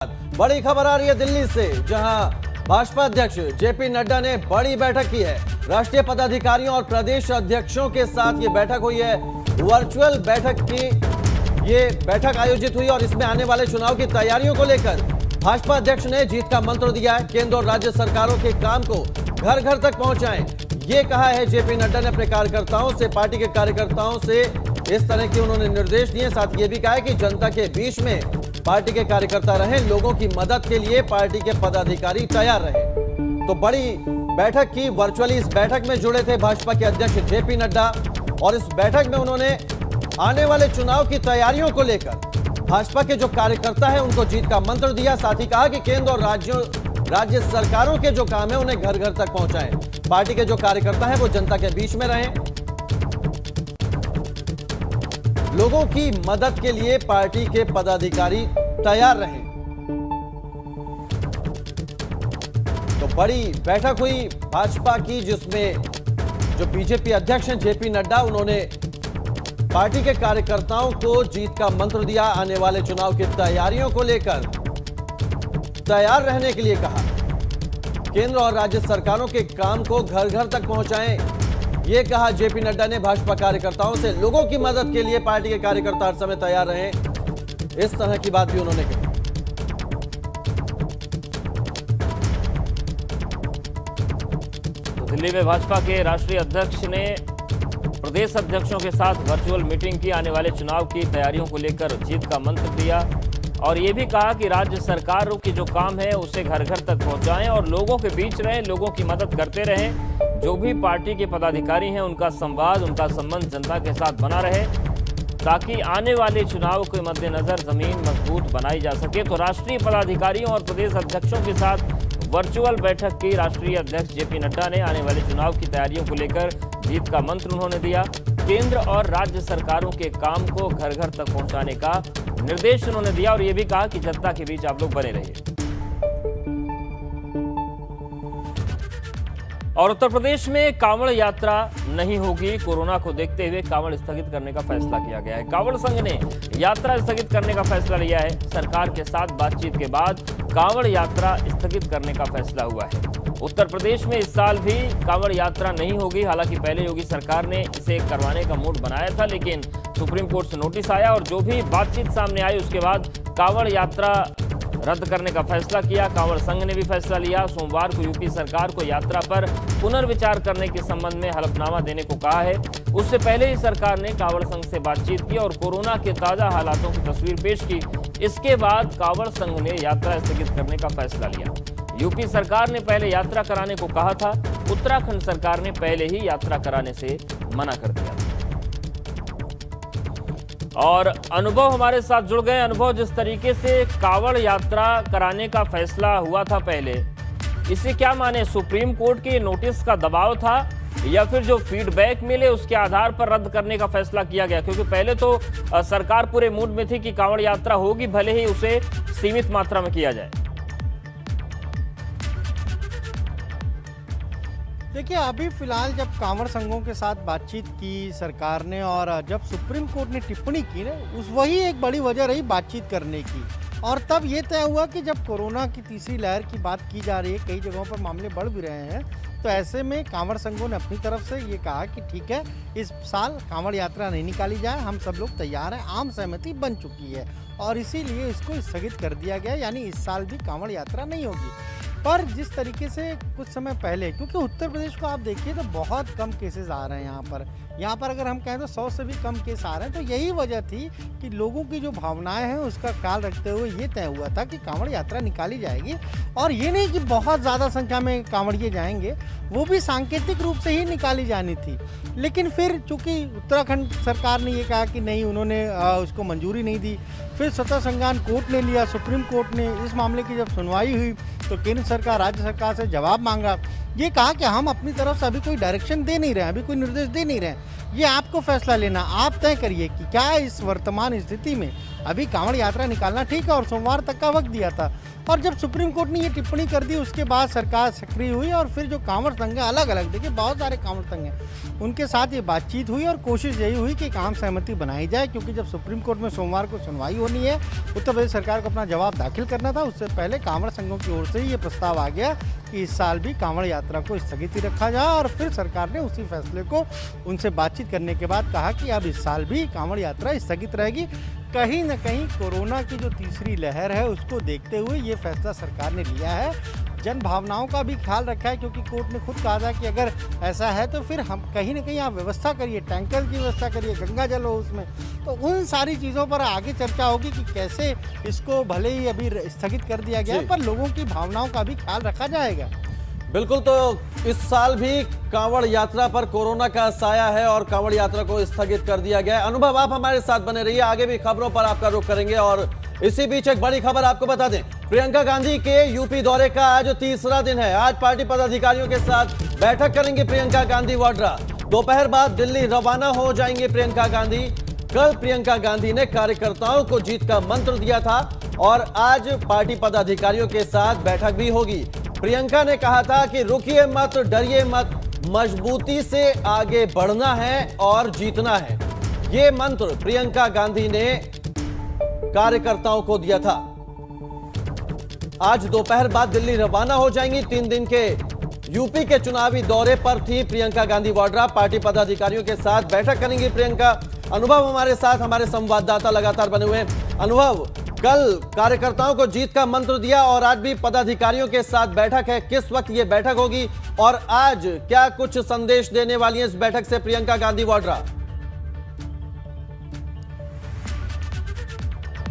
बड़ी खबर आ रही है दिल्ली से, जहां भाजपा अध्यक्ष जेपी नड्डा ने बड़ी बैठक की है। राष्ट्रीय पदाधिकारियों और प्रदेश अध्यक्षों के साथ ये बैठक हुई है। वर्चुअल बैठक की ये बैठक आयोजित हुई और इसमें आने वाले चुनाव की तैयारियों को लेकर भाजपा अध्यक्ष ने जीत का मंत्र दिया है। केंद्र और राज्य सरकारों के काम को घर घर तक पहुंचाएं, ये कहा है जेपी नड्डा ने अपने कार्यकर्ताओं से, पार्टी के कार्यकर्ताओं से इस तरह के उन्होंने निर्देश दिए। साथ ये भी कहा है कि जनता के बीच में पार्टी के कार्यकर्ता रहें, लोगों की मदद के लिए पार्टी के पदाधिकारी तैयार रहें। तो बड़ी बैठक की, वर्चुअली इस बैठक में जुड़े थे भाजपा के अध्यक्ष जेपी नड्डा और इस बैठक में उन्होंने आने वाले चुनाव की तैयारियों को लेकर भाजपा के जो कार्यकर्ता है उनको जीत का मंत्र दिया। साथ ही कहा कि केंद्र और राज्य सरकारों के जो काम है उन्हें घर घर तक पहुंचाएं, पार्टी के जो कार्यकर्ता है वो जनता के बीच में रहें, लोगों की मदद के लिए पार्टी के पदाधिकारी तैयार रहें। तो बड़ी बैठक हुई भाजपा की, जिसमें जो बीजेपी अध्यक्ष हैं जेपी नड्डा, उन्होंने पार्टी के कार्यकर्ताओं को जीत का मंत्र दिया। आने वाले चुनाव की तैयारियों को लेकर तैयार रहने के लिए कहा। केंद्र और राज्य सरकारों के काम को घर घर तक पहुंचाएं, ये कहा जेपी नड्डा ने। भाजपा कार्यकर्ताओं से लोगों की मदद के लिए पार्टी के कार्यकर्ता हर समय तैयार रहें, इस तरह की बात भी उन्होंने कही। तो दिल्ली में भाजपा के राष्ट्रीय अध्यक्ष ने प्रदेश अध्यक्षों के साथ वर्चुअल मीटिंग की। आने वाले चुनाव की तैयारियों को लेकर जीत का मंत्र दिया और ये भी कहा कि राज्य सरकारों की जो काम है उसे घर घर तक पहुंचाएं और लोगों के बीच रहें, लोगों की मदद करते रहें। जो भी पार्टी के पदाधिकारी हैं उनका संवाद, उनका संबंध जनता के साथ बना रहे ताकि आने वाले चुनाव के मद्देनजर जमीन मजबूत बनाई जा सके। तो राष्ट्रीय पदाधिकारियों और प्रदेश अध्यक्षों के साथ वर्चुअल बैठक की राष्ट्रीय अध्यक्ष जेपी नड्डा ने। आने वाले चुनाव की तैयारियों को लेकर जीत का मंत्र उन्होंने दिया। केंद्र और राज्य सरकारों के काम को घर घर तक पहुंचाने का निर्देश उन्होंने दिया और यह भी कहा कि जनता के बीच आप लोग बने रहिए। और उत्तर प्रदेश में कांवड़ यात्रा नहीं होगी। कोरोना को देखते हुए कांवड़ स्थगित करने का फैसला किया गया है। कांवड़ संघ ने यात्रा स्थगित करने का फैसला लिया है। सरकार के साथ बातचीत के बाद कांवड़ यात्रा स्थगित करने का फैसला हुआ है। उत्तर प्रदेश में इस साल भी कांवड़ यात्रा नहीं होगी। हालांकि पहले योगी सरकार ने इसे करवाने का मूड बनाया था, लेकिन सुप्रीम कोर्ट से नोटिस आया और जो भी बातचीत सामने आई उसके बाद कांवड़ यात्रा रद्द करने का फैसला किया। कांवड़ संघ ने भी फैसला लिया। सोमवार को यूपी सरकार को यात्रा पर पुनर्विचार करने के संबंध में हलफनामा देने को कहा है। उससे पहले ही सरकार ने कांवड़ संघ से बातचीत की और कोरोना के ताजा हालातों की तस्वीर पेश की। इसके बाद कांवड़ संघ ने यात्रा स्थगित करने का फैसला लिया। यूपी सरकार ने पहले यात्रा कराने को कहा था, उत्तराखंड सरकार ने पहले ही यात्रा कराने से मना कर दिया। और अनुभव हमारे साथ जुड़ गए। अनुभव, जिस तरीके से कांवड़ यात्रा कराने का फैसला हुआ था पहले, इसे क्या माने? सुप्रीम कोर्ट के नोटिस का दबाव था या फिर जो फीडबैक मिले उसके आधार पर रद्द करने का फैसला किया गया? क्योंकि पहले तो सरकार पूरे मूड में थी कि कांवड़ यात्रा होगी, भले ही उसे सीमित मात्रा में किया जाए। देखिए, अभी फिलहाल जब कांवड़ संघों के साथ बातचीत की सरकार ने और जब सुप्रीम कोर्ट ने टिप्पणी की ना, वही एक बड़ी वजह रही बातचीत करने की। और तब ये तय हुआ कि जब कोरोना की तीसरी लहर की बात की जा रही है, कई जगहों पर मामले बढ़ भी रहे हैं, तो ऐसे में कांवड़ संघों ने अपनी तरफ से ये कहा कि ठीक है, इस साल कांवड़ यात्रा नहीं निकाली जाए, हम सब लोग तैयार हैं, आम सहमति बन चुकी है और इसीलिए इसको स्थगित कर दिया गया। यानी इस साल भी कांवड़ यात्रा नहीं होगी। पर जिस तरीके से कुछ समय पहले, क्योंकि उत्तर प्रदेश को आप देखिए तो बहुत कम केसेस आ रहे हैं यहाँ पर अगर हम कहें तो 100 से भी कम केस आ रहे हैं। तो यही वजह थी कि लोगों की जो भावनाएं हैं उसका ख्याल रखते हुए ये तय हुआ था कि कांवड़ यात्रा निकाली जाएगी। और ये नहीं कि बहुत ज़्यादा संख्या में कांवड़िए जाएंगे, वो भी सांकेतिक रूप से ही निकाली जानी थी। लेकिन फिर चूंकि उत्तराखंड सरकार ने ये कहा कि नहीं, उन्होंने उसको मंजूरी नहीं दी। फिर स्वतः संज्ञान कोर्ट ने लिया, सुप्रीम कोर्ट ने इस मामले की जब सुनवाई हुई तो केंद्र सरकार राज्य सरकार से जवाब मांगा। ये कहा कि हम अपनी तरफ से अभी कोई डायरेक्शन दे नहीं रहे हैं, अभी कोई निर्देश दे नहीं रहे हैं, ये आपको फैसला लेना, आप तय करिए कि क्या इस वर्तमान स्थिति में अभी कांवड़ यात्रा निकालना ठीक है और सोमवार तक का वक्त दिया था, और जब सुप्रीम कोर्ट ने ये टिप्पणी कर दी उसके बाद सरकार सक्रिय हुई और फिर जो कांवड़ संघ है, अलग अलग देखिए बहुत सारे कांवड़ संघ हैं, उनके साथ ये बातचीत हुई और कोशिश यही हुई कि एक आम सहमति बनाई जाए, क्योंकि जब सुप्रीम कोर्ट में सोमवार को सुनवाई होनी है, उत्तर प्रदेश सरकार को अपना जवाब दाखिल करना था, उससे पहले कांवड़ संघों की ओर से ही ये प्रस्ताव आ गया कि इस साल भी कांवड़ यात्रा को स्थगित ही रखा जाए। और फिर सरकार ने उसी फैसले को उनसे बातचीत करने के बाद कहा कि अब इस साल भी कांवड़ यात्रा स्थगित रहेगी। कहीं न कहीं कोरोना की जो तीसरी लहर है उसको देखते हुए ये फैसला सरकार ने लिया है। जन भावनाओं का भी ख्याल रखा है, क्योंकि कोर्ट ने खुद कहा था कि अगर ऐसा है तो फिर हम कहीं न कहीं आप व्यवस्था करिए, टैंकर की व्यवस्था करिए, गंगा जल हो उसमें, तो उन सारी चीज़ों पर आगे चर्चा होगी कि कैसे इसको भले ही अभी स्थगित कर दिया गया है पर लोगों की भावनाओं का भी ख्याल रखा जाएगा। बिल्कुल, तो इस साल भी कांवड़ यात्रा पर कोरोना का साया है और कांवड़ यात्रा को स्थगित कर दिया गया है। अनुभव, आप हमारे साथ बने रहिए, आगे भी खबरों पर आपका रुख करेंगे। और इसी बीच एक बड़ी खबर आपको बता दें, प्रियंका गांधी के यूपी दौरे का आज तीसरा दिन है। आज पार्टी पदाधिकारियों के साथ बैठक करेंगी प्रियंका गांधी वाड्रा। दोपहर बाद दिल्ली रवाना हो जाएंगे प्रियंका गांधी। कल प्रियंका गांधी ने कार्यकर्ताओं को जीत का मंत्र दिया था और आज पार्टी पदाधिकारियों के साथ बैठक भी होगी। प्रियंका ने कहा था कि रुकिए मत, डरिए मत, मजबूती से आगे बढ़ना है और जीतना है। ये मंत्र प्रियंका गांधी ने कार्यकर्ताओं को दिया था। आज दोपहर बाद दिल्ली रवाना हो जाएंगी। 3 दिन के यूपी के चुनावी दौरे पर थी प्रियंका गांधी वाड्रा। पार्टी पदाधिकारियों के साथ बैठक करेंगी प्रियंका। अनुभव हमारे साथ, हमारे संवाददाता लगातार बने हुए हैं। अनुभव, कल कार्यकर्ताओं को जीत का मंत्र दिया और आज भी पदाधिकारियों के साथ बैठक है। किस वक्त ये बैठक होगी और आज क्या कुछ संदेश देने वाली है इस बैठक से प्रियंका गांधी वाड्रा?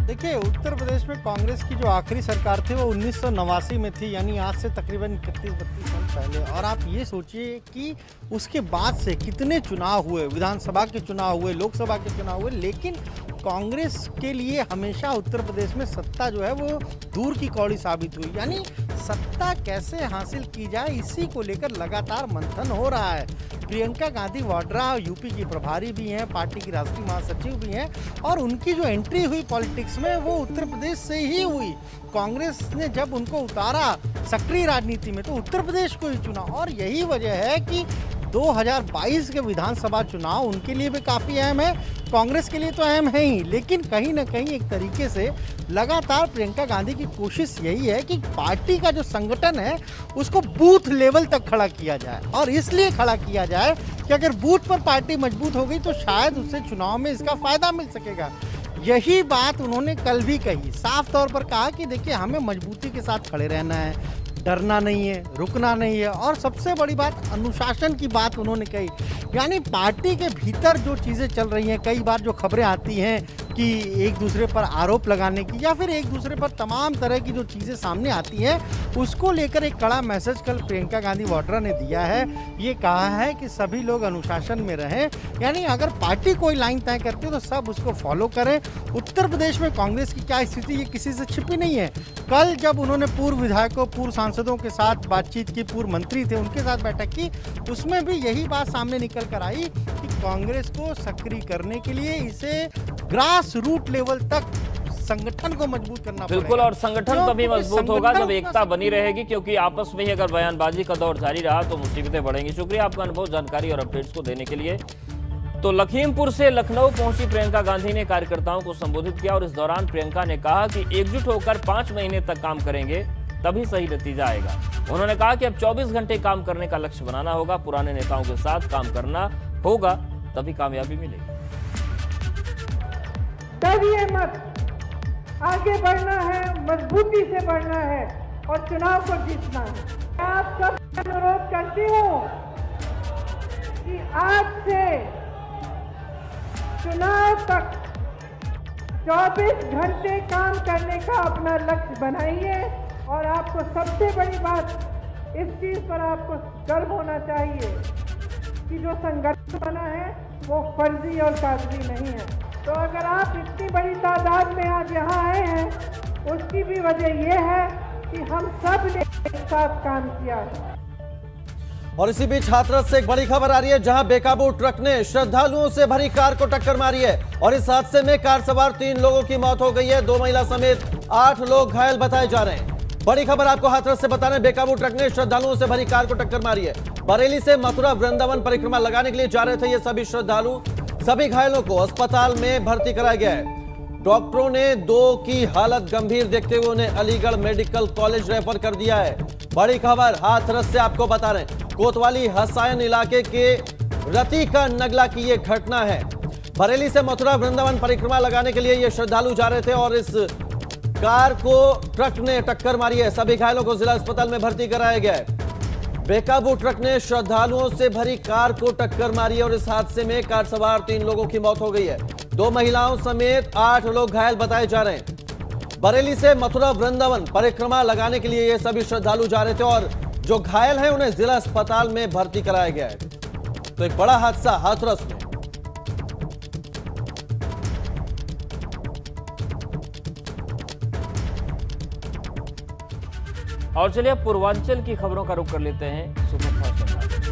देखिए, उत्तर प्रदेश में कांग्रेस की जो आखिरी सरकार थी वो 1989 में थी, यानी आज से तकरीबन 31-32 साल पहले। और आप ये सोचिए कि उसके बाद से कितने चुनाव हुए, विधानसभा के चुनाव हुए, लोकसभा के चुनाव हुए, लेकिन कांग्रेस के लिए हमेशा उत्तर प्रदेश में सत्ता जो है वो दूर की कौड़ी साबित हुई। यानी सत्ता कैसे हासिल की जाए, इसी को लेकर लगातार मंथन हो रहा है। प्रियंका गांधी वाड्रा यूपी की प्रभारी भी हैं, पार्टी की राष्ट्रीय महासचिव भी हैं, और उनकी जो एंट्री हुई पॉलिटिक्स में वो उत्तर प्रदेश से ही हुई। कांग्रेस ने जब उनको उतारा सक्रिय राजनीति में तो उत्तर प्रदेश को ही चुना, और यही वजह है कि 2022 के विधानसभा चुनाव उनके लिए भी काफ़ी अहम है, कांग्रेस के लिए तो अहम है ही, लेकिन कहीं ना कहीं एक तरीके से लगातार प्रियंका गांधी की कोशिश यही है कि पार्टी का जो संगठन है उसको बूथ लेवल तक खड़ा किया जाए। और इसलिए खड़ा किया जाए कि अगर बूथ पर पार्टी मजबूत हो गई तो शायद उससे चुनाव में इसका फायदा मिल सकेगा। यही बात उन्होंने कल भी कही, साफ तौर पर कहा कि देखिए हमें मजबूती के साथ खड़े रहना है, डरना नहीं है, रुकना नहीं है, और सबसे बड़ी बात अनुशासन की बात उन्होंने कही। यानी पार्टी के भीतर जो चीज़ें चल रही हैं, कई बार जो खबरें आती हैं कि एक दूसरे पर आरोप लगाने की या फिर एक दूसरे पर तमाम तरह की जो चीज़ें सामने आती हैं, उसको लेकर एक कड़ा मैसेज कल प्रियंका गांधी वाड्रा ने दिया है। ये कहा है कि सभी लोग अनुशासन में रहें, यानी अगर पार्टी कोई लाइन तय करती है तो सब उसको फॉलो करें। उत्तर प्रदेश में कांग्रेस की क्या स्थिति ये किसी से छिपी नहीं है। कल जब उन्होंने पूर्व विधायकों, पूर्व सांसदों के साथ बातचीत की, पूर्व मंत्री थे उनके साथ बैठक की, उसमें भी यही बात सामने निकल कर आई कि कांग्रेस को सक्रिय करने के लिए इसे ग्रास रूट लेवल तक संगठन को मजबूत करना पड़ेगा। बिल्कुल, और संगठन तभी मजबूत होगा जब एकता बनी रहेगी, क्योंकि आपस में ही अगर बयानबाजी का दौर जारी रहा तो मुसीबतें बढ़ेंगी। शुक्रिया आपका अनुभव, जानकारी और अपडेट्स को देने के लिए। तो लखीमपुर से लखनऊ पहुंची प्रियंका गांधी ने कार्यकर्ताओं को संबोधित किया और इस दौरान प्रियंका ने कहा कि एकजुट होकर 5 महीने तक काम करेंगे तभी सही नतीजा आएगा। उन्होंने कहा कि अब 24 घंटे काम करने का लक्ष्य बनाना होगा, पुराने नेताओं के साथ काम करना होगा, तभी कामयाबी मिलेगी। डरिए मत, आगे बढ़ना है, मजबूती से बढ़ना है और चुनाव को जीतना है। आप सबसे अनुरोध करती हूँ कि आज से चुनाव तक 24 घंटे काम करने का अपना लक्ष्य बनाइए। और आपको सबसे बड़ी बात इस चीज पर आपको गर्व होना चाहिए कि जो संगठन बना है वो फर्जी और कागजी नहीं है। तो अगर आप इतनी बड़ी तादाद में आज यहाँ आए हैं, उसकी भी वजह यह है कि हम सब ने एक साथ काम किया है। और इसी बीच हाथरस से एक बड़ी खबर आ रही है, जहां बेकाबू ट्रक ने श्रद्धालुओं से भरी कार को टक्कर मारी है और इस हादसे में कार सवार 3 लोगों की मौत हो गई है। 2 महिला समेत 8 लोग घायल बताए जा रहे हैं। बड़ी खबर आपको हाथरस से बता रहे हैं, बेकाबू ट्रक ने श्रद्धालुओं से भरी कार को टक्कर मारी है। बरेली से मथुरा वृंदावन परिक्रमा लगाने के लिए जा रहे थे ये सभी श्रद्धालु। सभी घायलों को अस्पताल में भर्ती कराया गया है। डॉक्टरों ने 2 की हालत गंभीर देखते हुए उन्हें अलीगढ़ मेडिकल कॉलेज रेफर कर दिया है। बड़ी खबर हाथरस से आपको बता रहे हैं, कोतवाली हसायन इलाके के रति का नगला की यह घटना है। बरेली से मथुरा वृंदावन परिक्रमा लगाने के लिए ये श्रद्धालु जा रहे थे और इस कार को ट्रक ने टक्कर मारी है। सभी घायलों को जिला अस्पताल में भर्ती कराया गया है। बेकाबू ट्रक ने श्रद्धालुओं से भरी कार को टक्कर मारी है और इस हादसे में कार सवार 3 लोगों की मौत हो गई है। 2 महिलाओं समेत 8 लोग घायल बताए जा रहे हैं। बरेली से मथुरा वृंदावन परिक्रमा लगाने के लिए ये सभी श्रद्धालु जा रहे थे और जो घायल हैं उन्हें जिला अस्पताल में भर्ती कराया गया है। तो एक बड़ा हादसा हाथरस में। और चलिए अब पूर्वांचल की खबरों का रुख कर लेते हैं।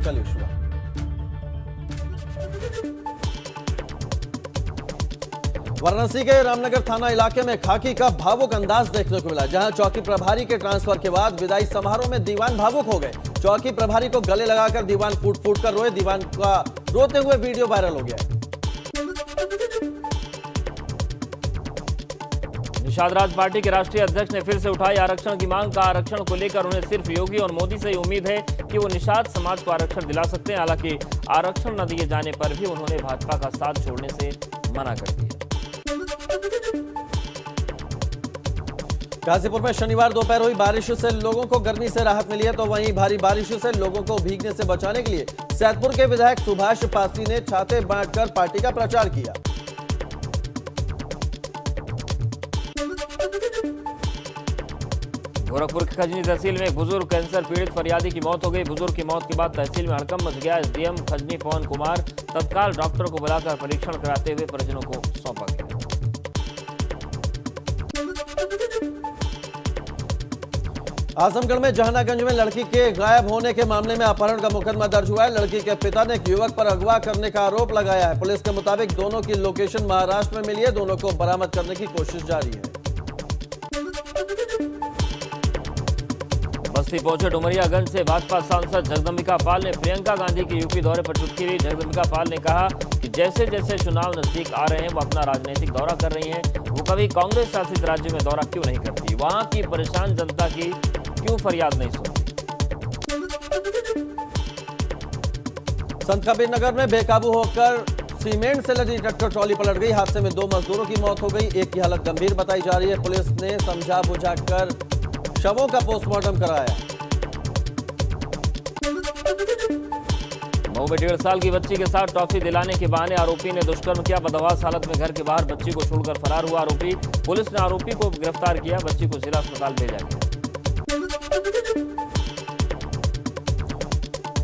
चलिए शुभ। वाराणसी के रामनगर थाना इलाके में खाकी का भावुक अंदाज देखने को मिला, जहां चौकी प्रभारी के ट्रांसफर के बाद विदाई समारोह में दीवान भावुक हो गए। चौकी प्रभारी को गले लगाकर दीवान फूट फूट कर रोए। दीवान का रोते हुए वीडियो वायरल हो गया। निषाद राज पार्टी के राष्ट्रीय अध्यक्ष ने फिर से उठाई आरक्षण की मांग। का आरक्षण को लेकर उन्हें सिर्फ योगी और मोदी से ही उम्मीद है कि वो निषाद समाज को आरक्षण दिला सकते हैं। हालांकि आरक्षण न दिए जाने पर भी उन्होंने भाजपा का साथ छोड़ने से मना कर दिया। गाजीपुर में शनिवार दोपहर हुई बारिश से लोगों को गर्मी से राहत मिली है, तो वहीं भारी बारिश से लोगों को भीगने से बचाने के लिए सैदपुर के विधायक सुभाष पासी ने छाते बांटकर पार्टी का प्रचार किया। गोरखपुर की खजनी तहसील में एक बुजुर्ग कैंसर पीड़ित फरियादी की मौत हो गई। बुजुर्ग की मौत के बाद तहसील में हड़कंप मच गया। एसडीएम खजनी पवन कुमार तत्काल डॉक्टर को बुलाकर परीक्षण कराते हुए परिजनों को सौंपा गया। आजमगढ़ में जहानागंज में लड़की के गायब होने के मामले में अपहरण का मुकदमा दर्ज हुआ है। लड़की के पिता ने एक युवक पर अगवा करने का आरोप लगाया है। पुलिस के मुताबिक दोनों की लोकेशन महाराष्ट्र में मिली है। दोनों को बरामद करने की कोशिश जारी है। बस्ती पहुंचे डुमरियागंज से भाजपा सांसद जगदम्बिका पाल ने प्रियंका गांधी के यूपी दौरे पर चुटकी ली। जगदम्बिका पाल ने कहा कि जैसे जैसे चुनाव नजदीक आ रहे हैं वो अपना राजनीतिक दौरा कर रही हैं। वो कभी कांग्रेस शासित राज्य में दौरा क्यों नहीं करती, वहां की परेशान जनता की क्यों फरियाद नहीं सुनती। संत कबीर नगर में बेकाबू होकर सीमेंट से लदी ट्रैक्टर ट्रॉली पलट गई। हादसे में 2 मजदूरों की मौत हो गई। एक की हालत गंभीर बताई जा रही है। पुलिस ने समझा बुझाकर शवों का पोस्टमार्टम कराया। मऊ में 1.5 साल की बच्ची के साथ टॉफी दिलाने के बहाने आरोपी ने दुष्कर्म किया। बदहवास हालत में घर के बाहर बच्ची को छोड़कर फरार हुआ आरोपी। पुलिस ने आरोपी को गिरफ्तार किया। बच्ची को जिला अस्पताल भेजा गया।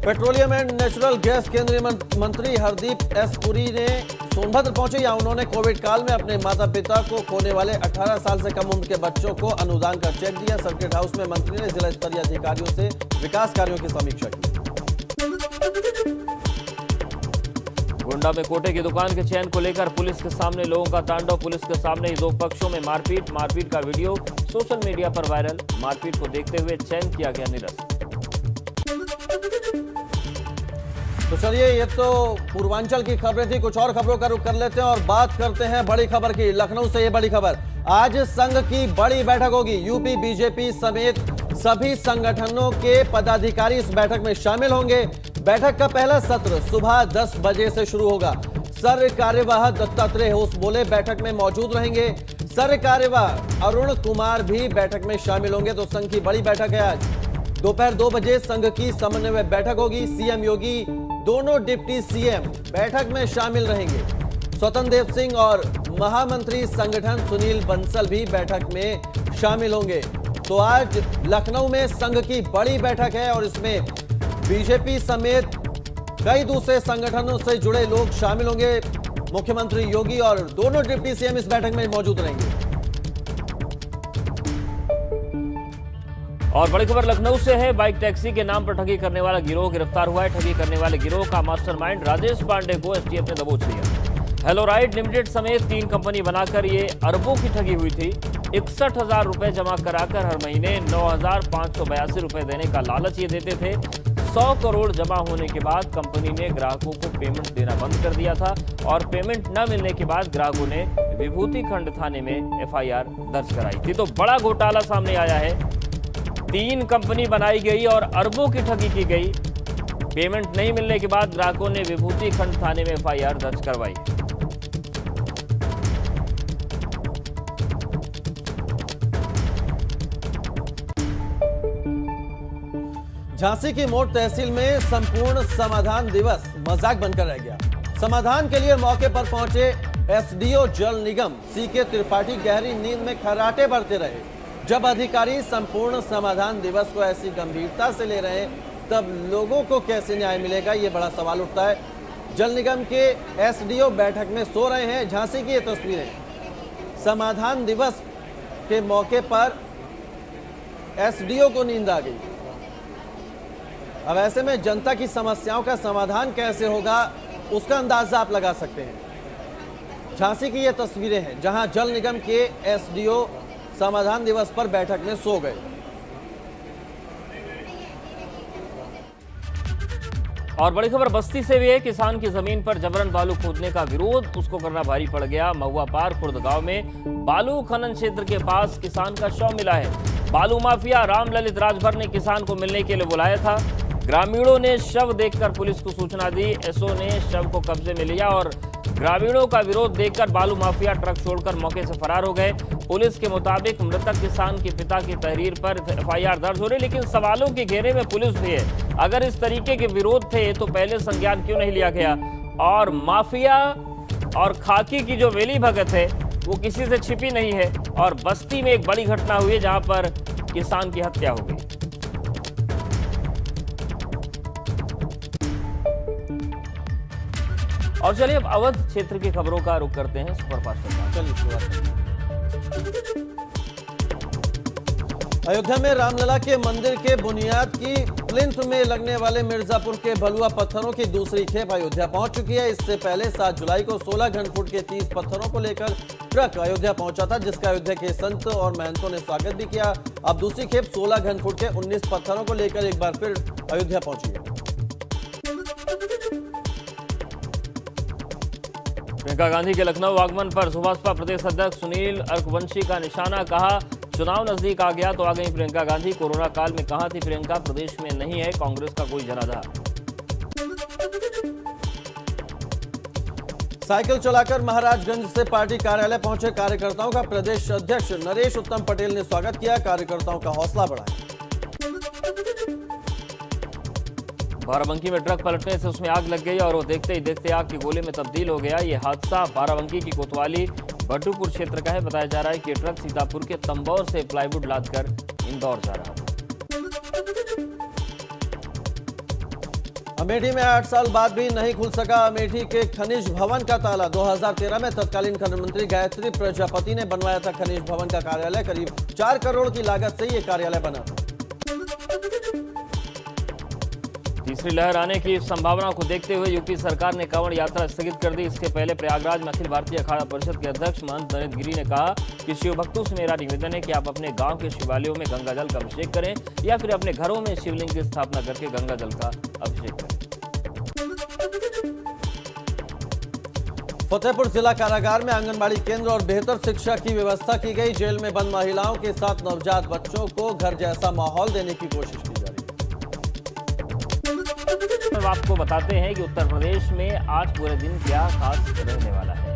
पेट्रोलियम एंड नेचुरल गैस केंद्रीय मंत्री हरदीप एस पुरी ने सोनभद्र पहुंचे। यहाँ उन्होंने कोविड काल में अपने माता पिता को खोने वाले 18 साल से कम उम्र के बच्चों को अनुदान का चेक दिया। सर्किट हाउस में मंत्री ने जिला स्तरीय अधिकारियों से विकास कार्यों की समीक्षा की। गोंडा में कोटे की दुकान के चैन को लेकर पुलिस के सामने लोगों का तांडव। पुलिस के सामने ही 2 पक्षों में मारपीट का वीडियो सोशल मीडिया पर वायरल। मारपीट को देखते हुए चैन किया गया निरस्त। तो चलिए, ये तो पूर्वांचल की खबरें थी। कुछ और खबरों का रुख कर लेते हैं और बात करते हैं बड़ी खबर की। लखनऊ से ये बड़ी खबर, आज संघ की बड़ी बैठक होगी। यूपी बीजेपी समेत सभी संगठनों के पदाधिकारी इस बैठक में शामिल होंगे। बैठक का पहला सत्र सुबह 10 बजे से शुरू होगा। सर कार्यवाह दत्तात्रेय होस बोले बैठक में मौजूद रहेंगे। सर कार्यवाह अरुण कुमार भी बैठक में शामिल होंगे। तो संघ की बड़ी बैठक है आज दोपहर 2 बजे संघ की समन्वय बैठक होगी। सीएम योगी, दोनों डिप्टी सीएम बैठक में शामिल रहेंगे। स्वतंत्र देव सिंह और महामंत्री संगठन सुनील बंसल भी बैठक में शामिल होंगे। तो आज लखनऊ में संघ की बड़ी बैठक है और इसमें बीजेपी समेत कई दूसरे संगठनों से जुड़े लोग शामिल होंगे। मुख्यमंत्री योगी और दोनों डिप्टी सीएम इस बैठक में मौजूद रहेंगे। और बड़ी खबर लखनऊ से है। बाइक टैक्सी के नाम पर ठगी करने वाला गिरोह गिरफ्तार हुआ है। ठगी करने वाले गिरोह का मास्टरमाइंड राजेश पांडे को एसटीएफ ने दबोच लिया। हेलो राइड लिमिटेड समेत 3 कंपनी बनाकर ये अरबों की ठगी हुई थी। 61,000 रुपए जमा कराकर हर महीने 9,582 रुपए देने का लालच ये देते थे। 100 करोड़ जमा होने के बाद कंपनी ने ग्राहकों को पेमेंट देना बंद कर दिया था और पेमेंट न मिलने के बाद ग्राहकों ने विभूति खंड थाने में एफआईआर दर्ज कराई थी। तो बड़ा घोटाला सामने आया है। 3 कंपनी बनाई गई और अरबों की ठगी की गई। पेमेंट नहीं मिलने के बाद ग्राहकों ने विभूति खंड थाने में एफआईआर दर्ज करवाई। झांसी की मोट तहसील में संपूर्ण समाधान दिवस मजाक बनकर रह गया। समाधान के लिए मौके पर पहुंचे एसडीओ जल निगम सीके त्रिपाठी गहरी नींद में खर्राटे भरते रहे। जब अधिकारी संपूर्ण समाधान दिवस को ऐसी गंभीरता से ले रहे हैं तब लोगों को कैसे न्याय मिलेगा, ये बड़ा सवाल उठता है। जल निगम के एसडीओ बैठक में सो रहे हैं। झांसी की ये तस्वीरें समाधान दिवस के मौके पर एसडीओ को नींद आ गई। अब ऐसे में जनता की समस्याओं का समाधान कैसे होगा उसका अंदाजा आप लगा सकते हैं। झांसी की ये तस्वीरें हैं जहां जल निगम के एसडीओ समाधान दिवस पर बैठक में सो गए। और बड़ी खबर बस्ती से भी है। किसान की जमीन पर जबरन बालू खोदने का विरोध उसको करना भारी पड़ गया। महुआ पार खुर्द गांव में बालू खनन क्षेत्र के पास किसान का शव मिला है। बालू माफिया रामललित राजभर ने किसान को मिलने के लिए बुलाया था। ग्रामीणों ने शव देखकर पुलिस को सूचना दी। एसओ ने शव को कब्जे में लिया और ग्रामीणों का विरोध देखकर बालू माफिया ट्रक छोड़कर मौके से फरार हो गए। पुलिस के मुताबिक मृतक किसान के पिता की तहरीर पर एफआईआर दर्ज हो रही, लेकिन सवालों के घेरे में पुलिस भी है। अगर इस तरीके के विरोध थे तो पहले संज्ञान क्यों नहीं लिया गया? और माफिया और खाकी की जो वेली भगत है वो किसी से छिपी नहीं है। और बस्ती में एक बड़ी घटना हुई है जहां पर किसान की हत्या हो गई। और चलिए अब अवध क्षेत्र की खबरों का रुख करते हैं सुपरफास्ट के साथ। चलिए शुरुआत। अयोध्या में रामलला के मंदिर के बुनियाद की प्लिंथ में लगने वाले मिर्जापुर के भलुआ पत्थरों की दूसरी खेप अयोध्या पहुंच चुकी है। इससे पहले 7 जुलाई को 16 घनफुट के 30 पत्थरों को लेकर ट्रक अयोध्या पहुंचा था, जिसका अयोध्या के संत और महंतों ने स्वागत भी किया। अब दूसरी खेप 16 घनफुट के 19 पत्थरों को लेकर एक बार फिर अयोध्या पहुंची है। प्रियंका गांधी के लखनऊ आगमन पर सुभाषपा प्रदेश अध्यक्ष सुनील अर्कवंशी का निशाना। कहा चुनाव नजदीक आ गया तो आ गई प्रियंका गांधी। कोरोना काल में कहां थी प्रियंका? प्रदेश में नहीं है कांग्रेस का कोई जनाधार। साइकिल चलाकर महाराजगंज से पार्टी कार्यालय पहुंचे कार्यकर्ताओं का प्रदेश अध्यक्ष नरेश उत्तम पटेल ने स्वागत किया। कार्यकर्ताओं का हौसला बढ़ाया। बाराबंकी में ट्रक पलटने से उसमें आग लग गई और वो देखते ही देखते आग के गोले में तब्दील हो गया। ये हादसा बाराबंकी की कोतवाली बड्डूपुर क्षेत्र का है। बताया जा रहा है कि ट्रक सीतापुर के तंबौर से प्लाईवुड लादकर इंदौर जा रहा था। अमेठी में 8 साल बाद भी नहीं खुल सका अमेठी के खनिज भवन का ताला। 2013 में तत्कालीन खनन मंत्री गायत्री प्रजापति ने बनवाया था खनिज भवन का कार्यालय। करीब 4 करोड़ की लागत से यह कार्यालय बना था। तीसरी लहर आने की संभावना को देखते हुए यूपी सरकार ने कांवड़ यात्रा स्थगित कर दी। इसके पहले प्रयागराज में अखिल भारतीय अखाड़ा परिषद के अध्यक्ष महंत नरेंद्र गिरी ने कहा कि शिव भक्तों से मेरा निवेदन है कि आप अपने गांव के शिवालयों में गंगा जल का अभिषेक करें या फिर अपने घरों में शिवलिंग की स्थापना करके गंगा जल का अभिषेक करें। फतेहपुर जिला कारागार में आंगनबाड़ी केंद्र और बेहतर शिक्षा की व्यवस्था की गई। जेल में बंद महिलाओं के साथ नवजात बच्चों को घर जैसा माहौल देने की कोशिश की जा रही है। आपको बताते हैं कि उत्तर प्रदेश में आज पूरे दिन क्या खास रहने वाला है।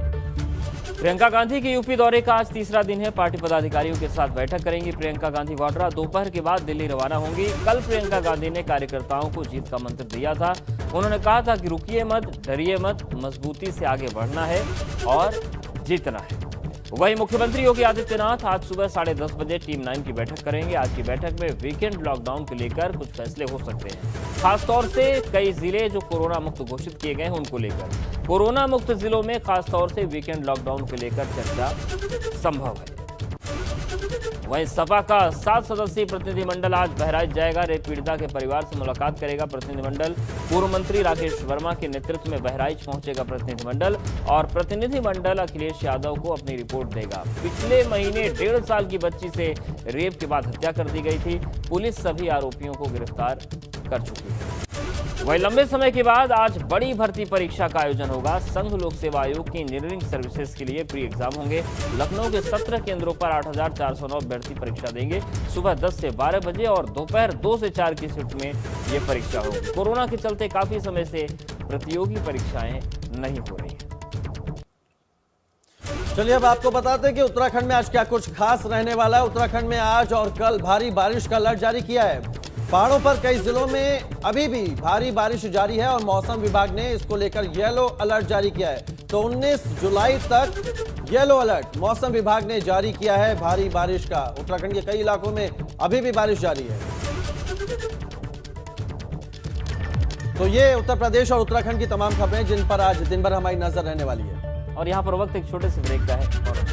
प्रियंका गांधी के यूपी दौरे का आज तीसरा दिन है। पार्टी पदाधिकारियों के साथ बैठक करेंगी प्रियंका गांधी वाड्रा। दोपहर के बाद दिल्ली रवाना होंगी। कल प्रियंका गांधी ने कार्यकर्ताओं को जीत का मंत्र दिया था। उन्होंने कहा था कि रुकिए मत, डरिए मत, मजबूती से आगे बढ़ना है और जीतना है। वहीं मुख्यमंत्री योगी आदित्यनाथ आज सुबह 10:30 बजे टीम 9 की बैठक करेंगे। आज की बैठक में वीकेंड लॉकडाउन को लेकर कुछ फैसले हो सकते हैं, खासतौर से कई जिले जो कोरोना मुक्त घोषित किए गए हैं उनको लेकर। कोरोना मुक्त जिलों में खासतौर से वीकेंड लॉकडाउन को लेकर चर्चा संभव है। वहीं सपा का 7 सदस्यीय प्रतिनिधिमंडल आज बहराइच जाएगा। रेप पीड़िता के परिवार से मुलाकात करेगा प्रतिनिधिमंडल। पूर्व मंत्री राकेश वर्मा के नेतृत्व में बहराइच पहुंचेगा प्रतिनिधिमंडल और प्रतिनिधिमंडल अखिलेश यादव को अपनी रिपोर्ट देगा। पिछले महीने 1.5 साल की बच्ची से रेप के बाद हत्या कर दी गई थी। पुलिस सभी आरोपियों को गिरफ्तार कर चुकी है। वहीं लंबे समय के बाद आज बड़ी भर्ती परीक्षा का आयोजन होगा। संघ लोक सेवा आयोग की इंजीनियरिंग सर्विसेज के लिए प्री एग्जाम होंगे। लखनऊ के 17 केंद्रों पर 8,409 अभ्यर्थी परीक्षा देंगे। सुबह 10 से 12 बजे और दोपहर 2 से 4 की शिफ्ट में ये परीक्षा होगी। कोरोना के चलते काफी समय से प्रतियोगी परीक्षाएं नहीं हो रही हैं। चलिए अब आपको बताते हैं कि उत्तराखंड में आज क्या कुछ खास रहने वाला है। उत्तराखंड में आज और कल भारी बारिश का अलर्ट जारी किया है। पहाड़ों पर कई जिलों में अभी भी भारी बारिश जारी है और मौसम विभाग ने इसको लेकर येलो अलर्ट जारी किया है। तो 19 जुलाई तक येलो अलर्ट मौसम विभाग ने जारी किया है भारी बारिश का। उत्तराखंड के कई इलाकों में अभी भी बारिश जारी है। तो ये उत्तर प्रदेश और उत्तराखंड की तमाम खबरें जिन पर आज दिन भर हमारी नजर रहने वाली है। और यहाँ पर वक्त एक छोटे से ब्रेक का है।